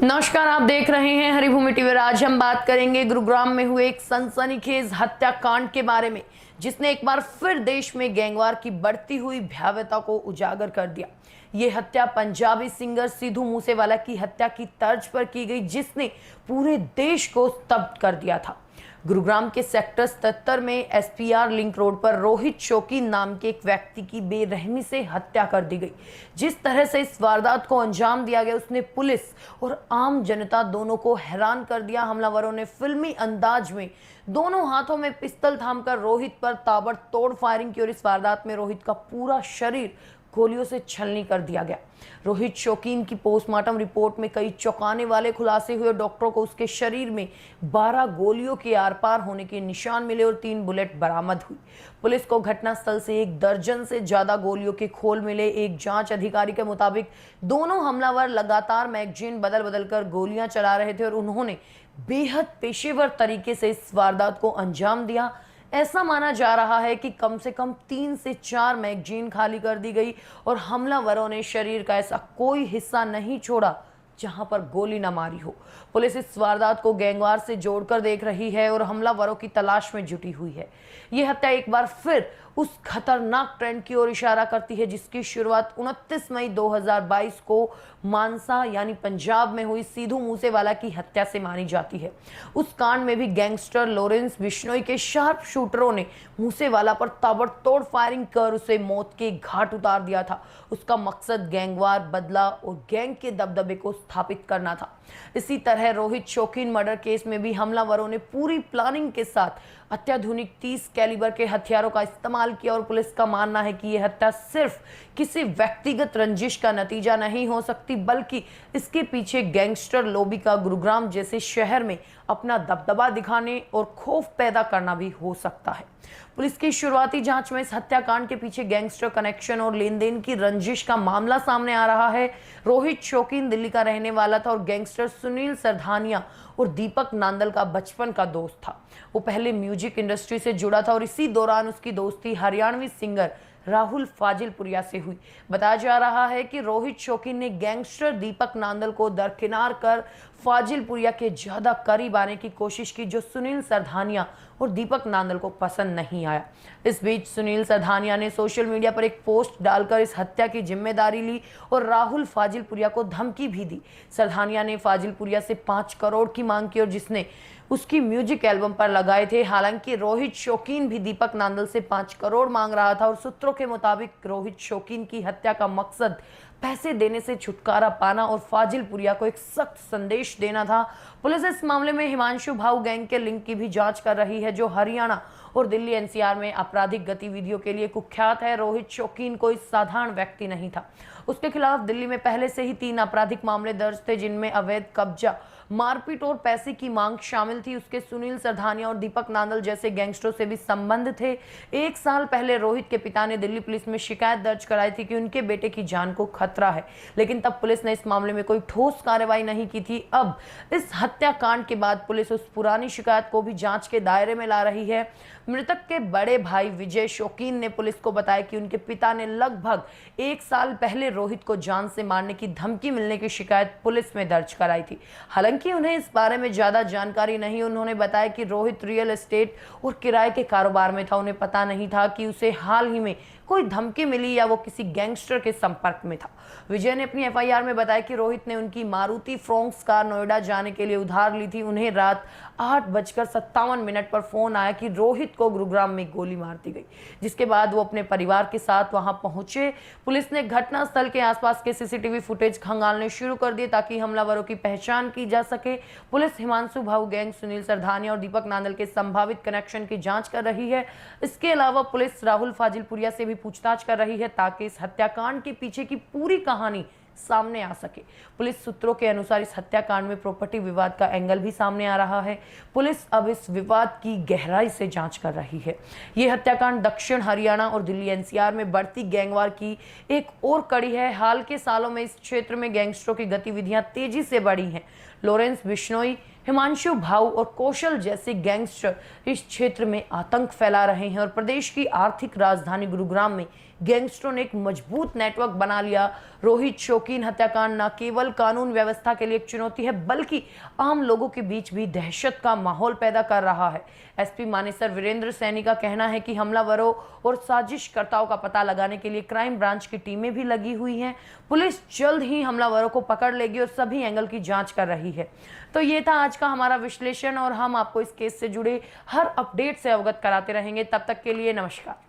नमस्कार, आप देख रहे हैं हरिभूमि टीवी। आज हम बात करेंगे गुरुग्राम में हुए एक सनसनीखेज हत्याकांड के बारे में, जिसने एक बार फिर देश में गैंगवार की बढ़ती हुई भयावहता को उजागर कर दिया। ये हत्या पंजाबी सिंगर सिद्धू मूसेवाला की हत्या की तर्ज पर की गई, जिसने पूरे देश को स्तब्ध कर दिया था। गुरुग्राम के सेक्टर 77 में एसपीआर लिंक रोड पर रोहित शौकीन नाम के एक व्यक्ति की बेरहमी से हत्या कर दी गई। जिस तरह से इस वारदात को अंजाम दिया गया, उसने पुलिस और आम जनता दोनों को हैरान कर दिया। हमलावरों ने फिल्मी अंदाज में दोनों हाथों में पिस्तौल थामकर रोहित पर ताबड़तोड़ फायरिंग की और इस वारदात में रोहित का पूरा शरीर गोलियों से छलनी कर दिया गया। रोहित शौकीन की पोस्टमार्टम रिपोर्ट में कई चौंकाने वाले खुलासे हुए। डॉक्टरों को उसके शरीर में 12 गोलियों के आर पार होने के निशान मिले और 3 बुलेट बरामद हुई। पुलिस को घटनास्थल से 1 दर्जन से ज्यादा गोलियों के खोल मिले। एक जांच अधिकारी के मुताबिक दोनों हमलावर लगातार मैगजीन बदल बदल कर गोलियां चला रहे थे और उन्होंने बेहद पेशेवर तरीके से इस वारदात को अंजाम दिया। ऐसा माना जा रहा है कि कम से कम 3 से 4 मैगजीन खाली कर दी गई और हमलावरों ने शरीर का ऐसा कोई हिस्सा नहीं छोड़ा जहां पर गोली न मारी हो। पुलिस इस वारदात को गैंगवार से जोड़कर देख रही है और हमलावरों की तलाश में जुटी हुई है। यह हत्या एक बार फिर उस खतरनाक ट्रेंड की ओर इशारा करती है जिसकी शुरुआत 29 मई 2022 को मानसा यानी पंजाब में हुई सिद्धू मूसेवाला की हत्या से मानी जाती है। उस कांड में भी गैंगस्टर लॉरेंस बिश्नोई के शार्प शूटरों ने मूसेवाला पर ताबड़तोड़ फायरिंग कर उसे मौत के घाट उतार दिया था। उसका मकसद गैंगवार बदला और गैंग के दबदबे को स्थापित करना था। इसी तरह रोहित शौकीन मर्डर केस में भी हमलावरों ने पूरी प्लानिंग के साथ अत्याधुनिक 30 कैलिबर के हथियारों का इस्तेमाल किया और पुलिस का मानना है कि यह हत्या सिर्फ किसी व्यक्तिगत रंजिश का नतीजा नहीं हो सकती, बल्कि इसके पीछे गैंगस्टर लॉबी का गुरुग्राम जैसे शहर में अपना दबदबा दिखाने और खौफ पैदा करना भी हो सकता है। पुलिस की शुरुआती जांच में इस हत्याकांड के पीछे गैंगस्टर कनेक्शन और लेन देन की रंजिश का मामला सामने आ रहा है। रोहित शौकीन दिल्ली का रहने वाला था और गैंगस्टर सुनील सरधानिया और दीपक नांदल का बचपन का दोस्त था। वो पहले म्यूजिक इंडस्ट्री से जुड़ा था और इसी दौरान उसकी दोस्ती हरियाणवी सिंगर राहुल फाजिलपुरिया से हुई। बताया जा रहा है कि रोहित शौकीन ने गैंगस्टर दीपक नांदल को दरकिनार कर फाजिलपुरिया के ज्यादा करीब आने की कोशिश की, जो सुनील सरधानिया और दीपक नांदल को पसंद नहीं आया। इस बीच सुनील सरधानिया ने सोशल मीडिया पर एक पोस्ट डालकर इस हत्या की जिम्मेदारी ली और राहुल फाजिलपुरिया को धमकी भी दी। सरधानिया ने फाजिलपुरिया से 5 करोड़ की मांग की और जिसने उसकी म्यूजिक एल्बम पर लगाए थे। हालांकि रोहित शौकीन भी दीपक नांदल से 5 करोड़ मांग रहा था और सूत्रों के मुताबिक रोहित शौकीन की हत्या का मकसद पैसे देने से छुटकारा पाना और फाजिलपुरिया को एक सख्त संदेश देना था। पुलिस इस मामले में हिमांशु भाऊ गैंग के लिंक की भी जांच कर रही है, जो हरियाणा और दिल्ली एनसीआर में आपराधिक गतिविधियों के लिए कुख्यात है। रोहित शौकीन कोई साधारण व्यक्ति नहीं था। उसके खिलाफ दिल्ली में पहले से ही 3 आपराधिक मामले दर्ज थे, जिनमें अवैध कब्जा, मारपीट और पैसे की मांग शामिल थी। उसके सुनील सरधानिया और दीपक नांदल जैसे गैंगस्टरों से भी संबंध थे। 1 साल पहले रोहित के पिता ने दिल्ली पुलिस में शिकायत दर्ज कराई थी कि उनके बेटे की जान को खतरा है, लेकिन तब पुलिस ने इस मामले में कोई ठोस कार्रवाई नहीं की थी। अब इस हत्याकांड के बाद पुलिस उस पुरानी शिकायत को भी जांच के दायरे में ला रही है। मृतक के बड़े भाई विजय शौकीन ने पुलिस को बताया कि उनके पिता ने लगभग 1 साल पहले रोहित को जान से मारने की धमकी मिलने की शिकायत पुलिस में दर्ज कराई थी। हालांकि उन्हें इस बारे में ज्यादा जानकारी नहीं। उन्होंने बताया कि रोहित रियल एस्टेट और किराए के कारोबार में था। उन्हें पता नहीं था कि उसे हाल ही में कोई धमकी मिली या वो किसी गैंगस्टर के संपर्क में था। विजय ने अपनी एफआईआर में बताया कि रोहित ने उनकी मारुति फ्रोंक्स कार नोएडा जाने के लिए उधार ली थी। उन्हें रात 8:57 पर फोन आया कि रोहित को गुरुग्राम में गोली मार दी गई, जिसके बाद वो अपने परिवार के साथ वहां पहुंचे। पुलिस ने घटनास्थल के आसपास के सीसीटीवी फुटेज खंगालने शुरू कर दिए ताकि हमलावरों की पहचान की जा सके। पुलिस हिमांशु भाऊ गैंग, सुनील सरधानिया और दीपक नांदल के संभावित कनेक्शन की जांच कर रही है। इसके अलावा पुलिस राहुल फाजिलपुरिया से भी पूछताछ कर रही है ताकि इस हत्याकांड के पीछे की पूरी कहानी सामने आ सके। पुलिस सूत्रों के अनुसार इस हत्याकांड में प्रॉपर्टी विवाद का एंगल भी सामने आ रहा है। पुलिस अब इस विवाद की गहराई से जांच कर रही है। यह हत्याकांड दक्षिण हरियाणा और दिल्ली एनसीआर में बढ़ती गैंगवार की एक और कड़ी है। हाल के सालों में इस क्षेत्र में गैंगस्टरों की गतिविधियां तेजी से बढ़ी हैं। लॉरेंस बिश्नोई, हिमांशु, भाऊ और कौशल जैसे गैंगस्टर इस क्षेत्र में आतंक फैला रहे हैं और प्रदेश की आर्थिक राजधानी गुरुग्राम में गैंगस्टरों ने एक मजबूत नेटवर्क बना लिया। रोहित शौकीन हत्याकांड न केवल कानून व्यवस्था के लिए एक चुनौती है, बल्कि आम लोगों के बीच भी दहशत का माहौल पैदा कर रहा है। एसपी मानेसर वीरेंद्र सैनी का कहना है कि हमलावरों और साजिशकर्ताओं का पता लगाने के लिए क्राइम ब्रांच की टीमें भी लगी हुई हैं। पुलिस जल्द ही हमलावरों को पकड़ लेगी और सभी एंगल की जांच कर रही है। तो ये था आज का हमारा विश्लेषण और हम आपको इस केस से जुड़े हर अपडेट से अवगत कराते रहेंगे। तब तक के लिए नमस्कार।